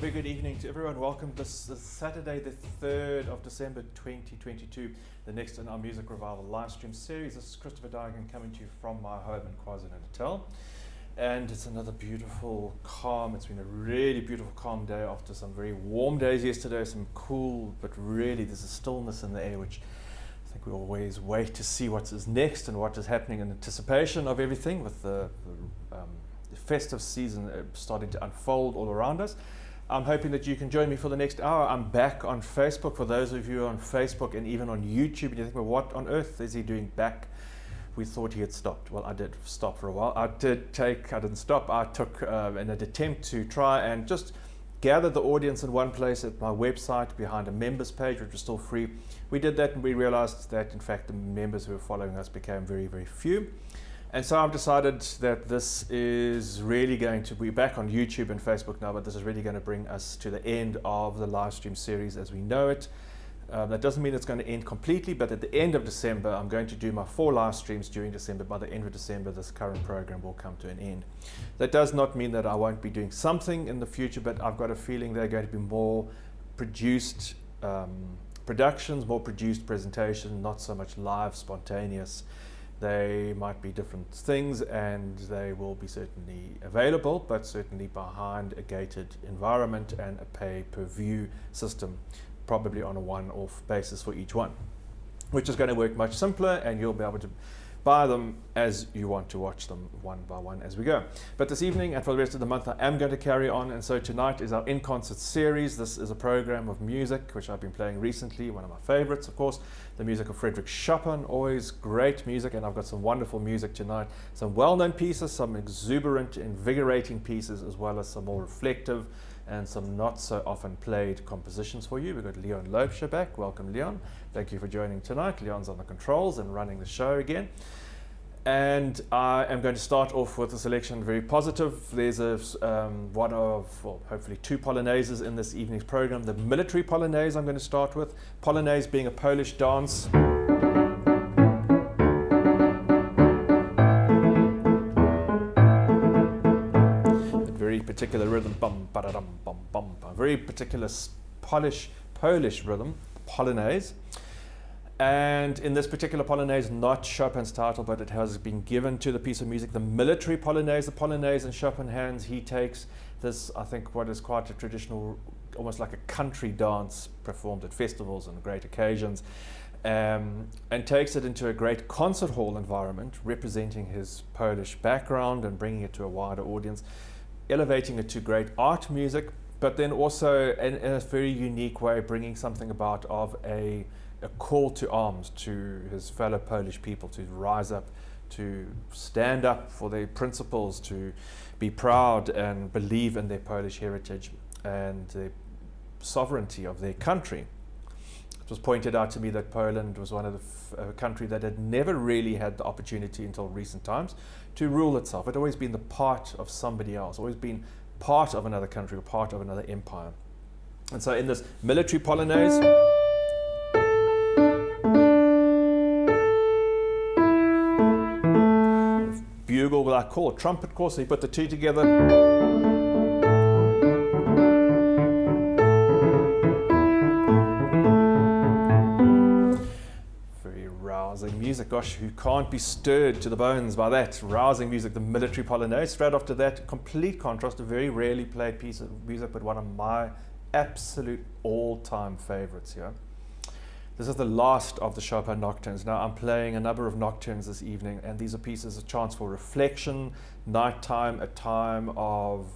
very good evening to everyone. Welcome this Saturday, the 3rd of December 2022, the next in our Music Revival live stream series. This is Christopher Digan coming to you from my home in KwaZulu-Natal. And it's another beautiful, calm, it's been a really beautiful, calm day after some very warm days yesterday, some cool, but really there's a stillness in the air, which I think we always wait to see what is next and what is happening in anticipation of everything with the festive season starting to unfold all around us. I'm hoping that you can join me for the next hour. I'm back on Facebook. For those of you on Facebook and even on YouTube, and you think, well, what on earth is he doing back? We thought he had stopped. Well, I did stop for a while. I didn't stop. I took an attempt to try and just gather the audience in one place at my website behind a members page, which was still free. We did that and we realized that, in fact, the members who were following us became very, very few. And so I've decided that this is really going to be back on YouTube and Facebook now, but this is really going to bring us to the end of the live stream series as we know it. That doesn't mean it's going to end completely, but at the end of December, I'm going to do my 4 live streams during December. By the end of December, this current program will come to an end. That does not mean that I won't be doing something in the future, but I've got a feeling there are going to be more produced productions, more produced presentations, not so much live, spontaneous. They might be different things and they will be certainly available, but certainly behind a gated environment and a pay-per-view system, probably on a one-off basis for each one, which is going to work much simpler, and you'll be able to buy them as you want to watch them one by one as we go. But this evening and for the rest of the month I am going to carry on, and so tonight is our in-concert series. This is a program of music which I've been playing recently, one of my favorites of course, the music of Chopin, always great music, and I've got some wonderful music tonight, some well-known pieces, some exuberant, invigorating pieces, as well as some more reflective and some not so often played compositions for you. We've got Leon Loebscher back. Welcome, Leon. Thank you for joining tonight. Leon's on the controls and running the show again. And I am going to start off with a selection very positive. There's one of, well, hopefully 2 polonaises in this evening's program. The military polonaise I'm going to start with. Polonaise being a Polish dance. Particular rhythm, bum, ba-da-dum, bum, bum, bum. Very particular Polish rhythm, polonaise. And in this particular polonaise, not Chopin's title, but it has been given to the piece of music, the military polonaise. The polonaise in Chopin's hands, he takes this, I think, what is quite a traditional, almost like a country dance performed at festivals and great occasions, and takes it into a great concert hall environment, representing his Polish background and bringing it to a wider audience, elevating it to great art music, but then also in a very unique way bringing something about of a call to arms to his fellow Polish people, to rise up, to stand up for their principles, to be proud and believe in their Polish heritage and the sovereignty of their country. It was pointed out to me that Poland was one of the country that had never really had the opportunity until recent times to rule itself. It had always been the part of somebody else, always been part of another country or part of another empire. And so in this military polonaise, bugle like call, trumpet call, so you put the 2 together. Rousing music, gosh, who can't be stirred to the bones by that? Rousing music, the military polonaise. Straight after that, complete contrast, a very rarely played piece of music, but one of my absolute all-time favorites here. This is the last of the Chopin nocturnes. Now I'm playing a number of nocturnes this evening, and these are pieces, a chance for reflection, nighttime, a time of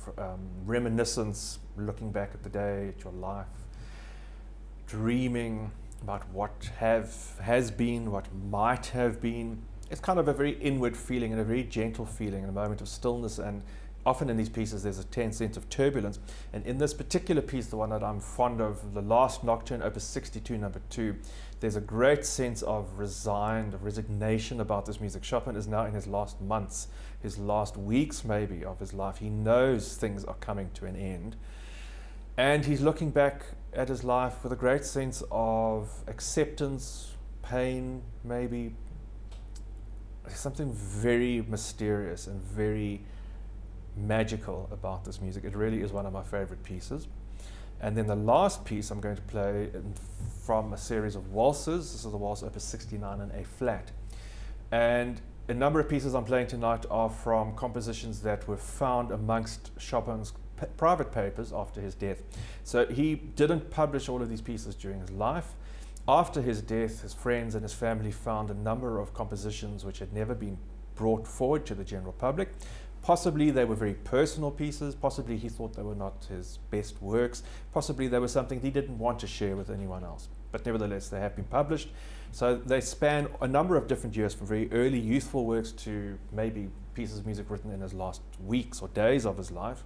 reminiscence, looking back at the day, at your life, dreaming about what has been, what might have been. It's kind of a very inward feeling and a very gentle feeling in a moment of stillness, and often in these pieces there's a tense sense of turbulence. And in this particular piece, the one that I'm fond of, the last nocturne, opus 62, number 2, there's a great sense of resignation about this music. Chopin is now in his last months, his last weeks maybe of his life. He knows things are coming to an end, and he's looking back at his life with a great sense of acceptance, pain, maybe. There's something very mysterious and very magical about this music. It really is one of my favorite pieces. And then the last piece I'm going to play from a series of waltzes. This is the waltz opus 69 in A flat. And a number of pieces I'm playing tonight are from compositions that were found amongst Chopin's private papers after his death. So he didn't publish all of these pieces during his life. After his death, his friends and his family found a number of compositions which had never been brought forward to the general public. Possibly they were very personal pieces, possibly he thought they were not his best works, possibly they were something he didn't want to share with anyone else. But nevertheless, they have been published. So they span a number of different years, from very early youthful works to maybe pieces of music written in his last weeks or days of his life.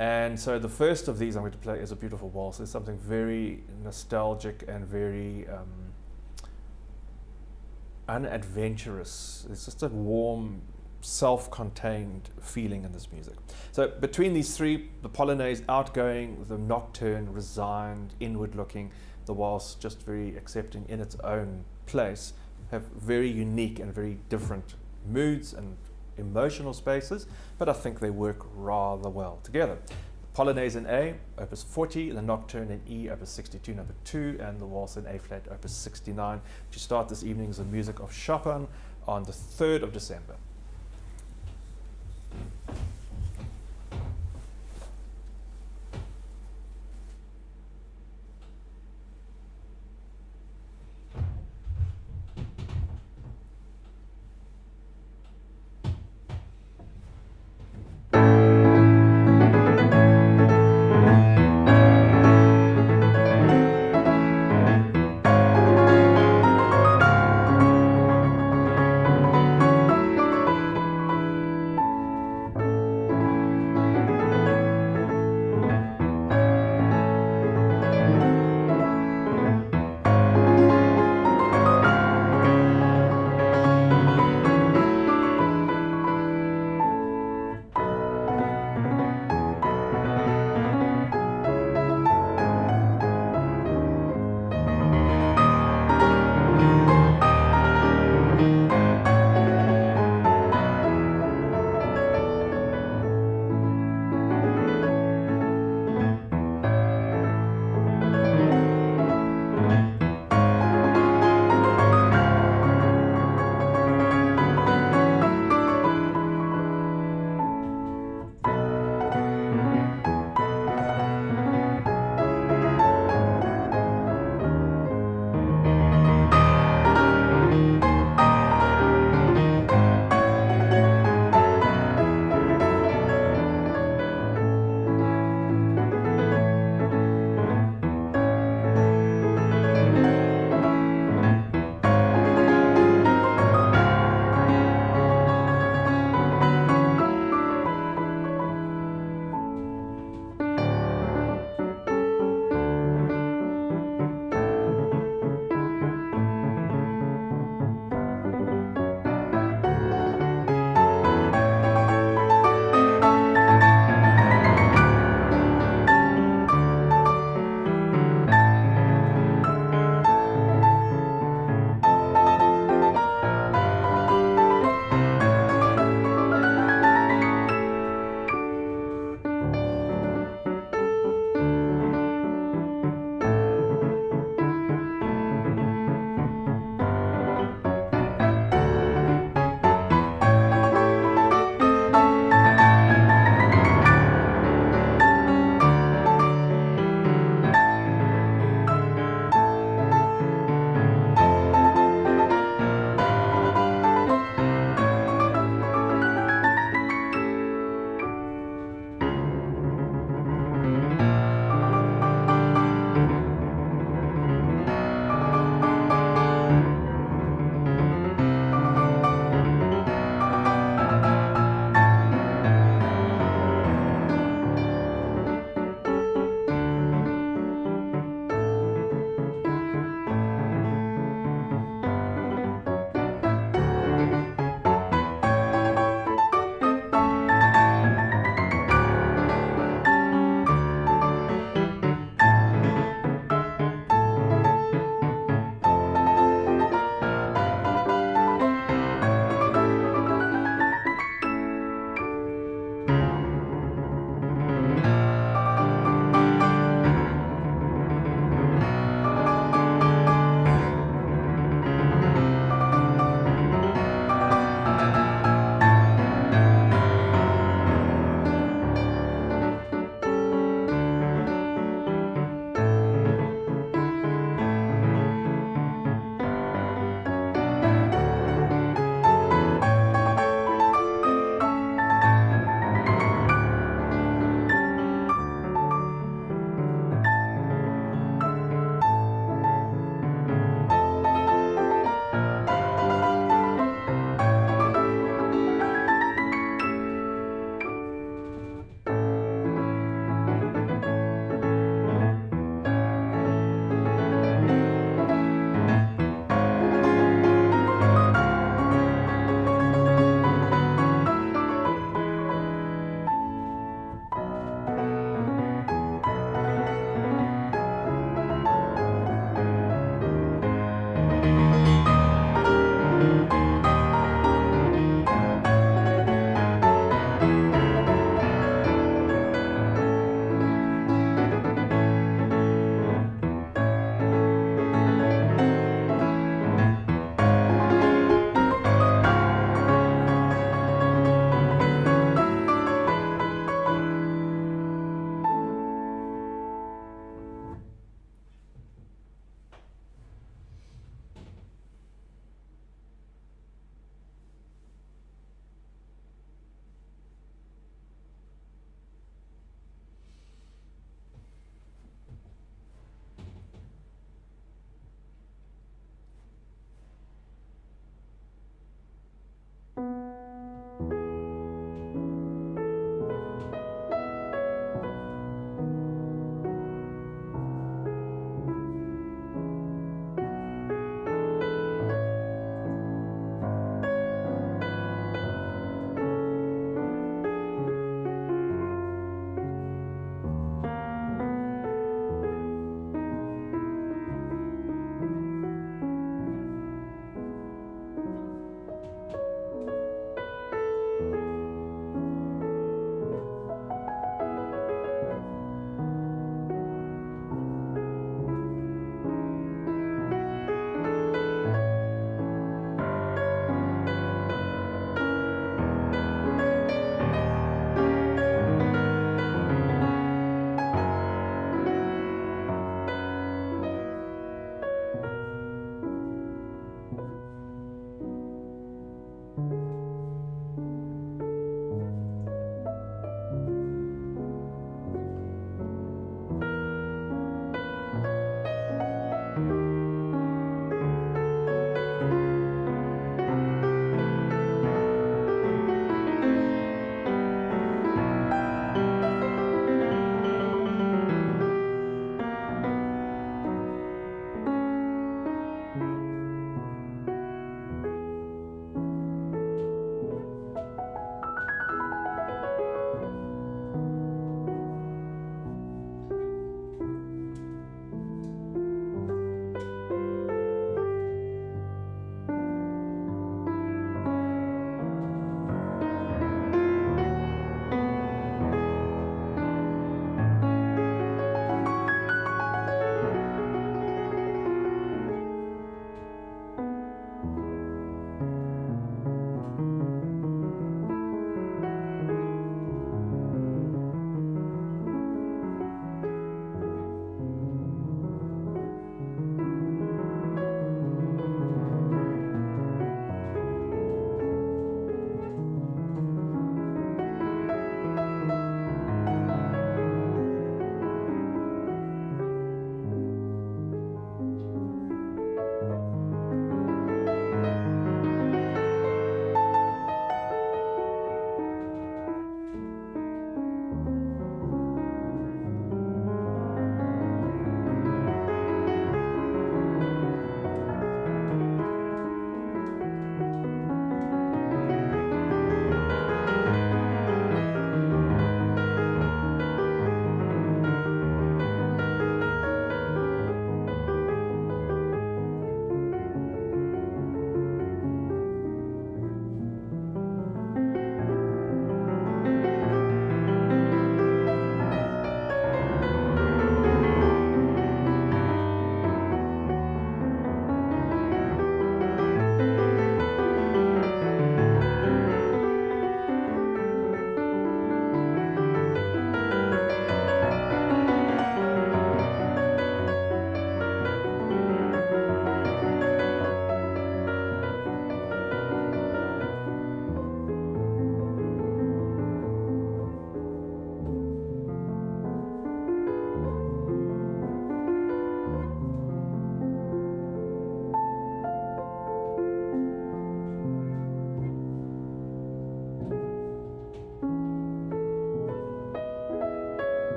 And so the first of these I'm going to play is a beautiful waltz. It's something very nostalgic and very unadventurous. It's just a warm, self-contained feeling in this music. So between these three, the Polonaise outgoing, the Nocturne resigned, inward-looking, the waltz just very accepting in its own place, have very unique and very different moods and emotional spaces, but I think they work rather well together. Polonaise in A, opus 40, the Nocturne in E, opus 62, number 2, and the waltz in A flat, opus 69, to start this evening's the music of Chopin on the 3rd of December.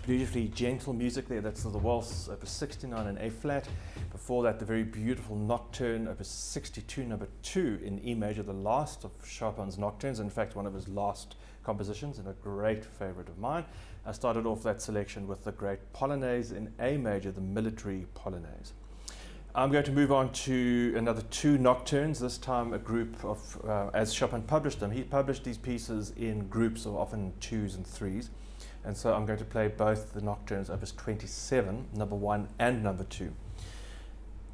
beautifully gentle music there. That's the Waltz, opus 69 in A flat. Before that, the very beautiful Nocturne, opus 62, number 2 in E major, the last of Chopin's nocturnes, in fact, one of his last compositions and a great favorite of mine. I started off that selection with the great Polonaise in A major, the military Polonaise. I'm going to move on to another 2 nocturnes, this time a group of, as Chopin published them, he published these pieces in groups of often 2s and 3s. And so I'm going to play both the nocturnes, opus 27, number 1 and number 2.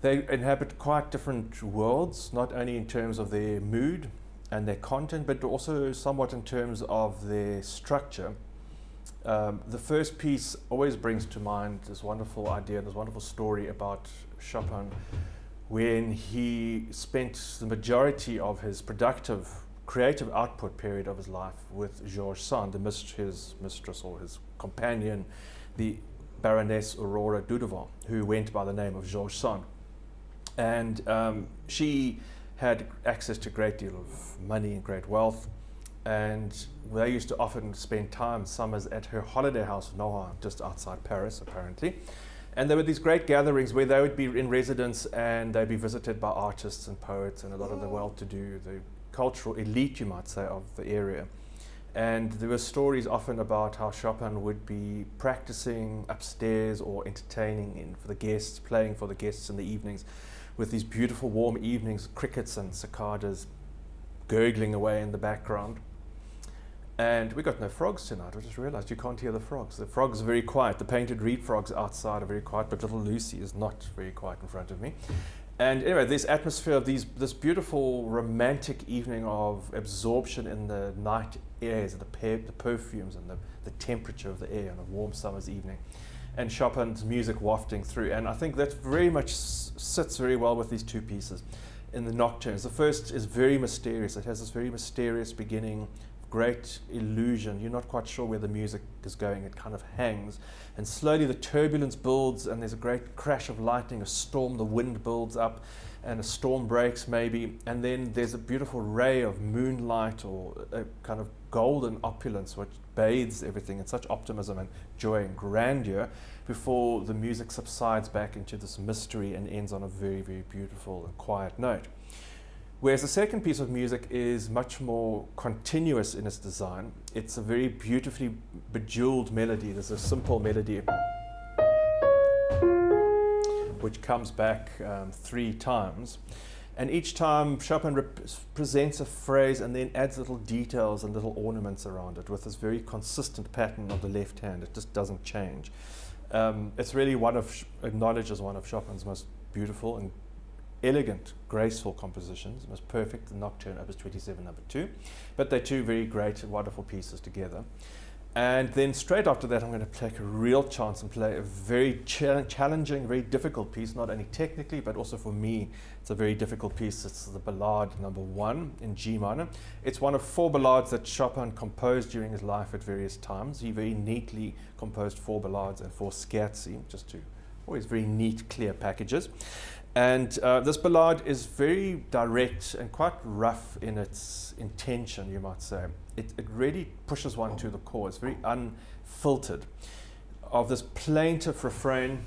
They inhabit quite different worlds, not only in terms of their mood and their content, but also somewhat in terms of their structure. The first piece always brings to mind this wonderful idea, this wonderful story about Chopin when he spent the majority of his productive, creative output period of his life with Georges Sand, his mistress or his companion, the Baroness Aurora Dudevant, who went by the name of Georges Sand. And she had access to a great deal of money and great wealth. And they used to often spend time, summers, at her holiday house, Nohant, just outside Paris, apparently. And there were these great gatherings where they would be in residence and they'd be visited by artists and poets and a lot of the well-to-do, the cultural elite, you might say, of the area. And there were stories often about how Chopin would be practicing upstairs or entertaining for the guests, playing for the guests in the evenings with these beautiful warm evenings, crickets and cicadas gurgling away in the background. And we got no frogs tonight. I just realized you can't hear the frogs. The frogs are very quiet. The painted reed frogs outside are very quiet, but little Lucy is not very quiet in front of me. And anyway, this atmosphere of this beautiful romantic evening of absorption in the night airs, the perfumes and the temperature of the air on a warm summer's evening, and Chopin's music wafting through. And I think that very much sits very well with these 2 pieces in the nocturnes. The first is very mysterious. It has this very mysterious beginning, great illusion. You're not quite sure where the music is going. It kind of hangs. And slowly the turbulence builds and there's a great crash of lightning, a storm, the wind builds up and a storm breaks maybe. And then there's a beautiful ray of moonlight or a kind of golden opulence which bathes everything in such optimism and joy and grandeur before the music subsides back into this mystery and ends on a very, very beautiful and quiet note. Whereas the second piece of music is much more continuous in its design. It's a very beautifully bejeweled melody. There's a simple melody which comes back 3 times. And each time Chopin presents a phrase and then adds little details and little ornaments around it with this very consistent pattern of the left hand. It just doesn't change. It's really acknowledged as one of Chopin's most beautiful and elegant, graceful compositions. It was perfect, the Nocturne, opus 27, number 2. But they're 2 very great and wonderful pieces together. And then straight after that, I'm going to take a real chance and play a very challenging, very difficult piece, not only technically, but also for me. It's a very difficult piece. It's the Ballade number 1 in G minor. It's one of 4 ballades that Chopin composed during his life at various times. He very neatly composed 4 ballades and 4 scherzi, just 2 always very neat, clear packages. And this ballade is very direct and quite rough in its intention, you might say. It really pushes one to the core. It's very unfiltered. Of this plaintive refrain,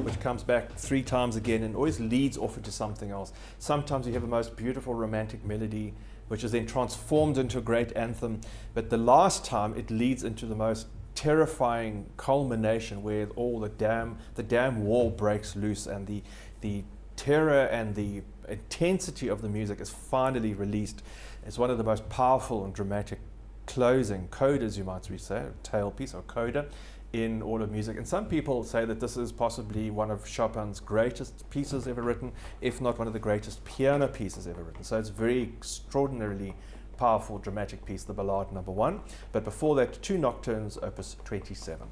which comes back 3 times again and always leads off into something else. Sometimes you have the most beautiful romantic melody, which is then transformed into a great anthem. But the last time, it leads into the most terrifying culmination where all the dam wall breaks loose and the terror and the intensity of the music is finally released. It's one of the most powerful and dramatic closing codas, you might say, tail piece or coda in all of music. And some people say that this is possibly one of Chopin's greatest pieces ever written, if not one of the greatest piano pieces ever written. So it's very extraordinarily powerful, dramatic piece, the Ballade number 1. But before that, 2 nocturnes, opus 27.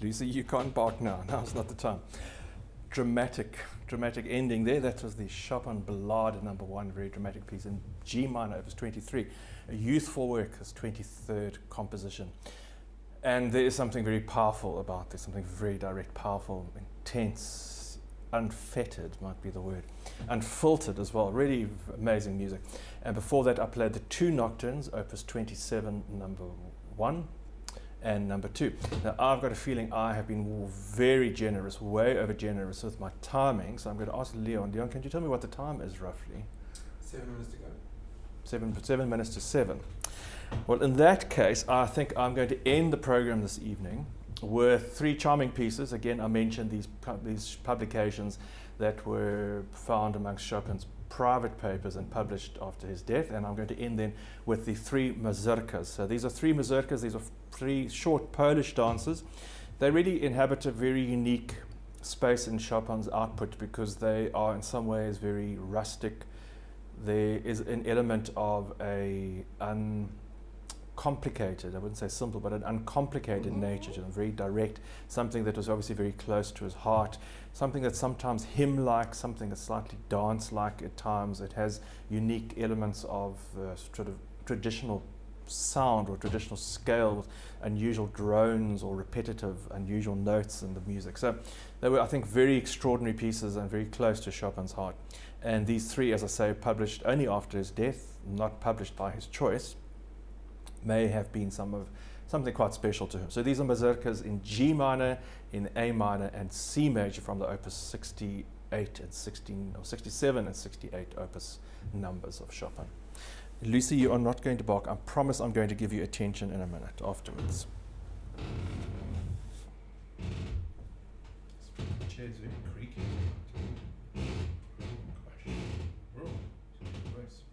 Lucy, you can't bark now. Now's not the time. Dramatic ending there. That was the Chopin Ballade number 1, very dramatic piece in G minor, opus 23. A youthful work, his 23rd composition. And there is something very powerful about this, something very direct, powerful, intense, unfettered might be the word, unfiltered as well. Really amazing music. And before that, I played the 2 nocturnes, opus 27, number 1. And number 2. Now, I've got a feeling I have been very generous, way over generous with my timing. So I'm going to ask Leon. Leon, can you tell me what the time is roughly? 7 minutes to go. 7 minutes to 7. Well, in that case, I think I'm going to end the program this evening with 3 charming pieces. Again, I mentioned these publications that were found amongst Chopin's private papers and published after his death, and I'm going to end then with the 3 mazurkas. So these are 3 mazurkas. These are 3 short Polish dances. They really inhabit a very unique space in Chopin's output because they are in some ways very rustic. There is an element of a uncomplicated, I wouldn't say simple, but an uncomplicated nature to them, very direct, something that was obviously very close to his heart, something that's sometimes hymn-like, something that's slightly dance-like at times. It has unique elements of sort of traditional sound or traditional scale with unusual drones or repetitive, unusual notes in the music. So they were, I think, very extraordinary pieces and very close to Chopin's heart. And these 3, as I say, published only after his death, not published by his choice, may have been something quite special to him. So these are mazurkas in G minor, in A minor, and C major from the opus 68 and 16, or 67 and 68 opus numbers of Chopin. Lucy, you are not going to bark. I promise I'm going to give you attention in a minute afterwards. The chair's very creaky. Gosh. Whoa. Worse.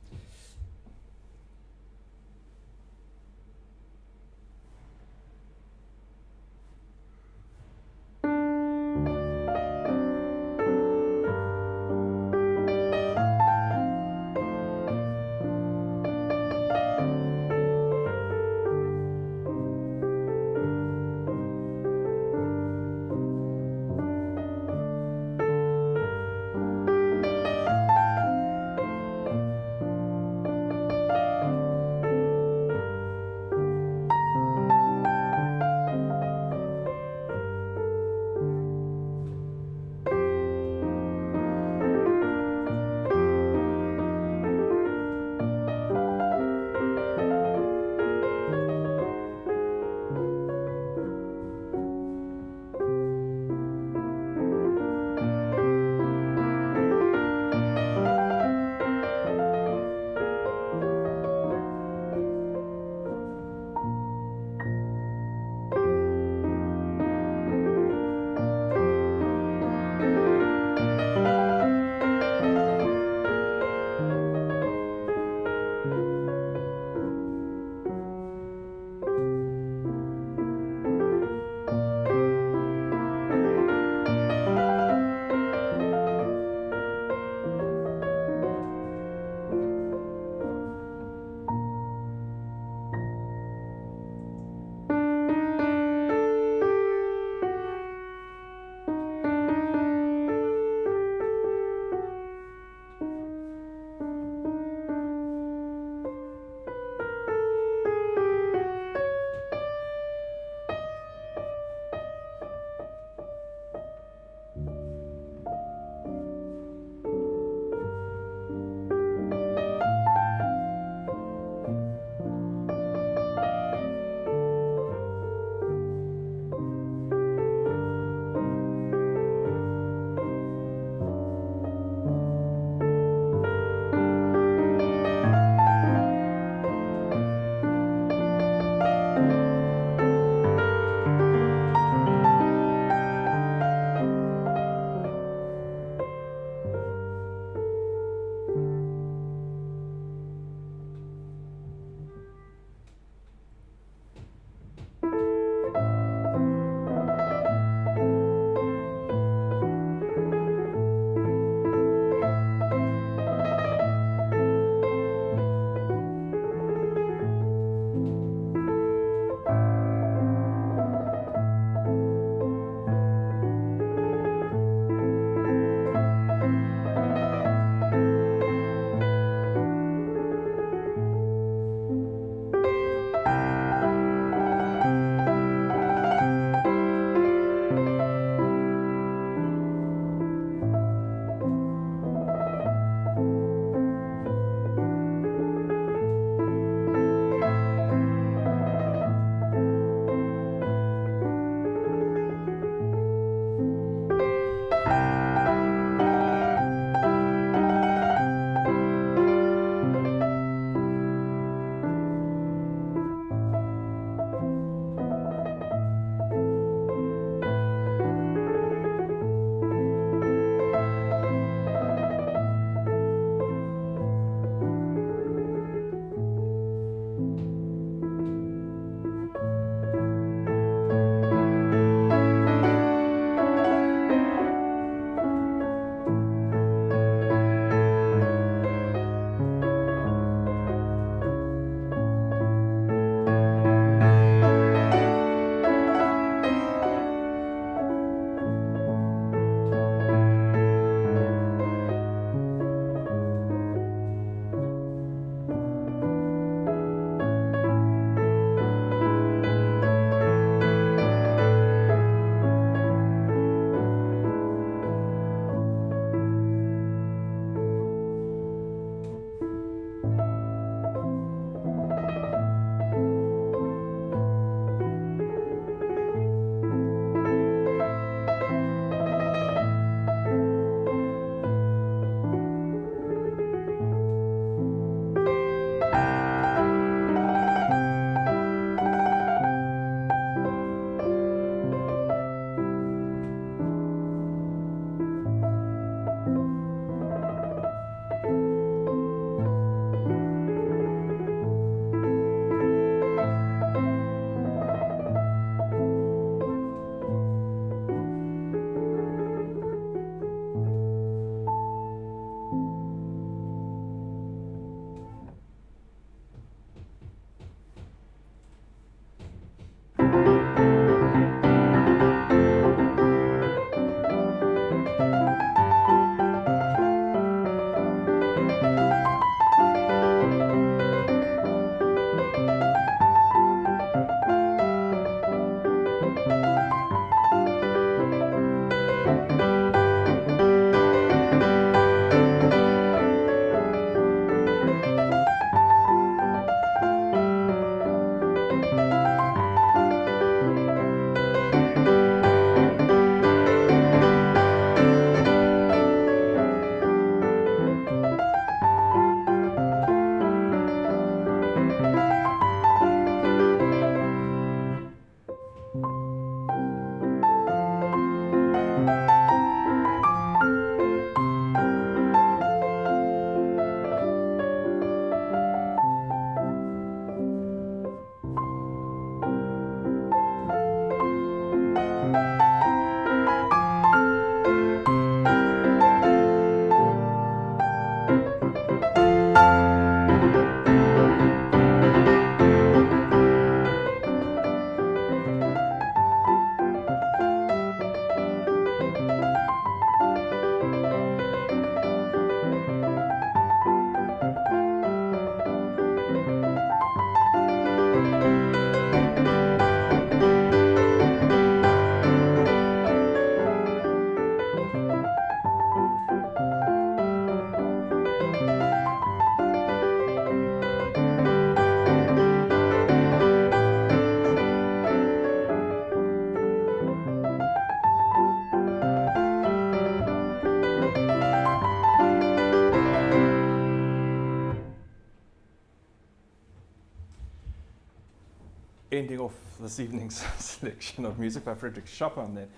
ending off this evening's selection of music by Frederick Chopin. Then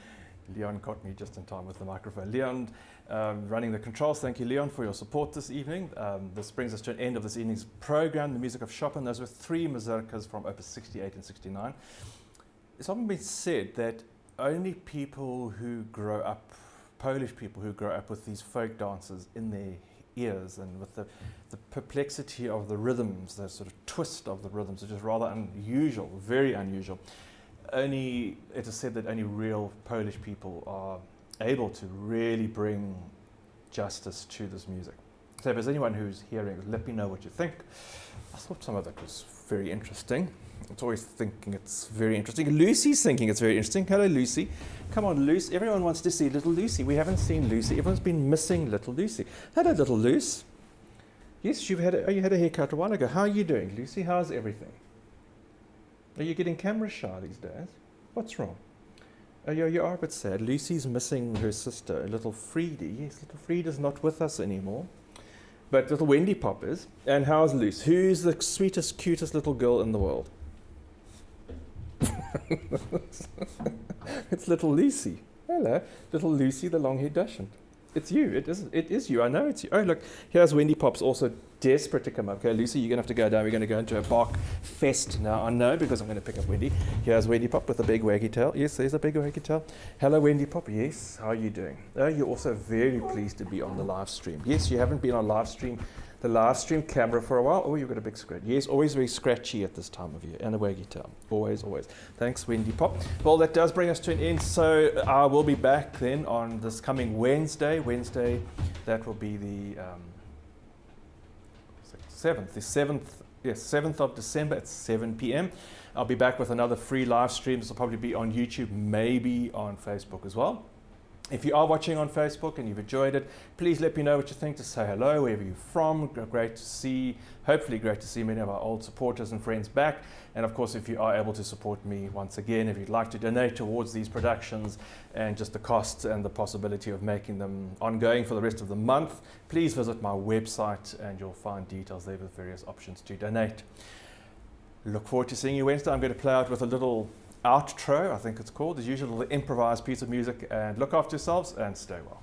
Leon caught me just in time with the microphone. Leon running the controls. Thank you, Leon, for your support this evening. This brings us to an end of this evening's program, the music of Chopin. Those were 3 mazurkas from Opus 68 and 69. It's often been said that only people who grow up, Polish people who grow up with these folk dances in their ears and with the perplexity of the rhythms, the sort of twist of the rhythms, which is rather unusual, very unusual. It is said that only real Polish people are able to really bring justice to this music. So if there's anyone who's hearing, let me know what you think. I thought some of that was very interesting. It's always thinking it's very interesting. Lucy's thinking it's very interesting. Hello, Lucy. Come on, Lucy. Everyone wants to see little Lucy. We haven't seen Lucy. Everyone's been missing little Lucy. Hello, little Lucy. Yes, you had a haircut a while ago. How are you doing, Lucy? How's everything? Are you getting camera shy these days? What's wrong? Oh, you are a bit sad. Lucy's missing her sister, little Freedy. Yes, little Frieda's not with us anymore. But little Wendy Pop is. And how's Lucy? Who's the sweetest, cutest little girl in the world? It's little Lucy. Hello, little Lucy, the long-haired Dachshund. It's you. It is you. I know it's you. Oh, look, here's Wendy Pop's also desperate to come up. Okay, Lucy, you're going to have to go down. We're going to go into a bark fest now. I know because I'm going to pick up Wendy. Here's Wendy Pop with a big waggy tail. Yes, there's a big waggy tail. Hello, Wendy Pop. Yes, how are you doing? Oh, you're also very pleased to be on the live stream. Yes, you haven't been on the live stream camera for a while. Oh, you've got a big scratch. Yes, always very scratchy at this time of year. And a waggy tail. Always, always. Thanks, Wendy Pop. Well, that does bring us to an end. So I will be back then on this coming Wednesday. That will be the 7th of December at 7 p.m. I'll be back with another free live stream. This will probably be on YouTube, maybe on Facebook as well. If you are watching on Facebook and you've enjoyed it, please let me know what you think. To say hello, wherever you're from. Great to see, hopefully great to see many of our old supporters and friends back. And of course, if you are able to support me once again, if you'd like to donate towards these productions and just the costs and the possibility of making them ongoing for the rest of the month, please visit my website and you'll find details there with various options to donate. Look forward to seeing you Wednesday. I'm going to play out with a little outro, I think it's called, as usual, the improvised piece of music, and look after yourselves and stay well.